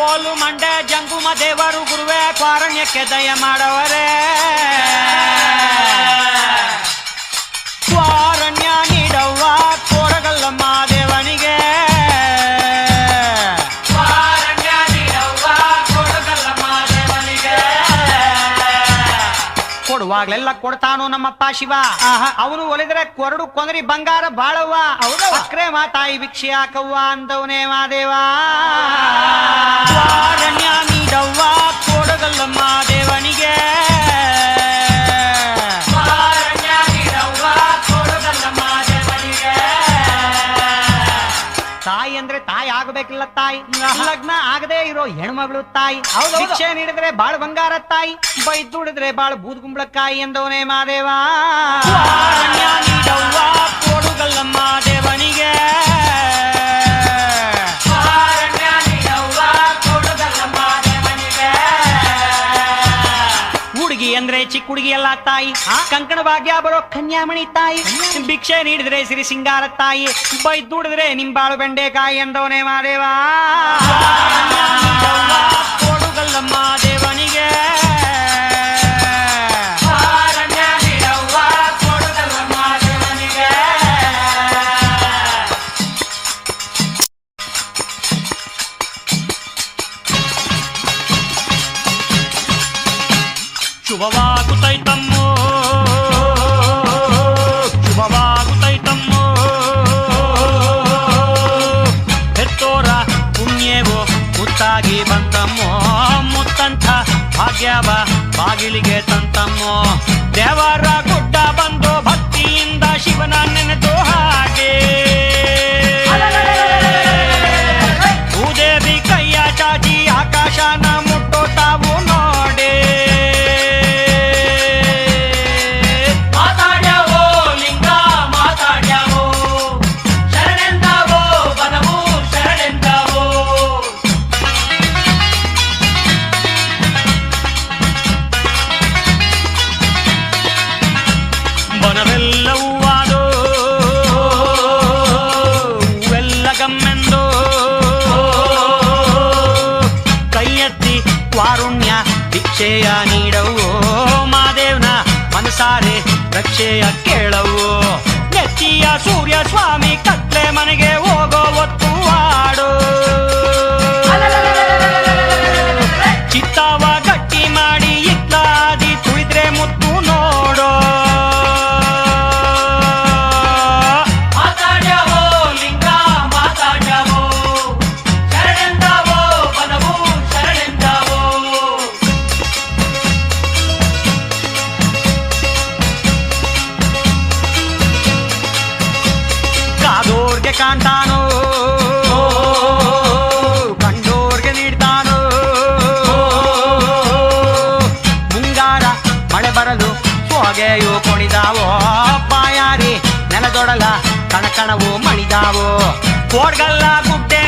ಕೋಲು ಮಂಡೆ ಜಂಗುಮ ದೇವರು ಗುರುವೆ ಕ್ವಾರಣ್ಯಕ್ಕೆ ದಯ ಮಾಡವರೇ ಕ್ವಾರಣ್ಯ ನೀಡವ್ವ ಕೋರಗಲ್ಲಮ್ಮ ದೇವನಿಗೆ ಕೊಡುವಾಗ್ಲೆಲ್ಲ ಕೊಡ್ತಾನು ನಮ್ಮಪ್ಪ ಶಿವ ಅವನು ಒಲಿದ್ರೆ ಕೊರಡು ಕೊಂದರಿ ಬಂಗಾರ ಬಾಳವ್ವ ಅಕ್ರೆ ಮಾತಾಯಿ ಭಿಕ್ಷೆ ಹಾಕವ್ವ ಅಂದವನೇ ಮಾದೇವ ಕ್ವಾರಣ್ಯ ನೀಡವ್ವ ಕೊಡಗಲ್ಲಮ್ಮ ದೇವನಿಗೆ ತಾಯಿ ಅಂದ್ರೆ ತಾಯಿ ಆಗಬೇಕಿಲ್ಲ ತಾಯಿ ಲಗ್ನ ಆಗದೆ ಇರೋ ಹೆಣ್ಮಗಳು ತಾಯಿ ಭಿಕ್ಷೆ ನೀಡಿದ್ರೆ ಬಾಳ್ ಬಂಗಾರ ತಾಯಿ ಬೈದುಡಿದ್ರೆ ಬಾಳ್ ಬೂದ್ಗುಂಬಳಕಾಯಿ ಎಂದವನೇ ಮಾದೇವ ನೀಡವ್ವ ಕೊಡುಗಲ್ಲಮ್ಮ ದೇವನಿಗೆ ಹುಡುಗಿ ಅಂದ್ರೆ ಚಿಕ್ಕ ಹುಡುಗಿ ಎಲ್ಲ ತಾಯಿ ಕಂಕಣ ಭಾಗ್ಯ ಬರೋ ಕನ್ಯಾಮಣಿ ತಾಯಿ ಭಿಕ್ಷೆ ನೀಡಿದ್ರೆ ಸಿರಿ ಸಿಂಗಾರ ತಾಯಿ ಬೈದುಡಿದ್ರೆ ನಿಂಬಾಳು ಬೆಂಡೆಕಾಯಿ ಎಂದವನೇ ಮಾದೇವ ಕೊಡುಗಲ್ಲಮ್ಮ ದೇವನಿಗೆ ಶುಭವಾಗುತ್ತೈತಮ್ಮೋ ಶುಭವಾಗುತ್ತೈತಮ್ಮೋ ಹೆತ್ತೋರ ಪುಣ್ಯವೋ ಮುತ್ತಾಗಿ ಬಂತಮ್ಮೋ ಮುತ್ತಂಥ ಭಾಗ್ಯವ ಬಾಗಿಲಿಗೆ ತಂತಮ್ಮೋ ದೇವರ ಗುಡ್ಡ ಬಂದು ಭಕ್ತಿಯಿಂದ ಶಿವನ ನೆನೆದು ಹಾಗೆ ಭೂದೇವಿ ಕೈಯ ಚಾಚಿ ಆಕಾಶನ ಮುಟ್ಟೋ ತಾವು ನೋಡೆ ಕ್ವಾರುಣ್ಯ ಭಿಕ್ಷೆಯ ನೀಡವು ಮಾದೇವ್ನ ಮನಸಾರೆ ರಕ್ಷೆಯ ಕೇಳವು ನೆತ್ತಿಯ ಸೂರ್ಯ ಸ್ವಾಮಿ ಕತ್ಲೆ ಮನೆಗೆ ಹೋಗೋ ಹೊತ್ತು ಆಡು ಚಿತ್ತವ ಗಟ್ಟಿ ಮಾಡಿ ಇತ್ಲಾದಿ ತುಳಿದ್ರೆ ಮುತ್ತು ನೋಡೋ ಕಾಣ್ತಾನೋ ಕಂಡೋರ್ಗೆ ನೀಡ್ತಾನೋ ಮುಂಗಾರ ಮಳೆ ಬರಲು ಹೊಗೆಯು ಕೊಣಿದಾವೋ ಬಾಯಾರಿ ನೆಲದೊಡಲ ಕಣಕಣವು ಮಣಿದಾವೋ ಕೋಡ್ಗಲ್ಲ ಗುಡ್ಡೆ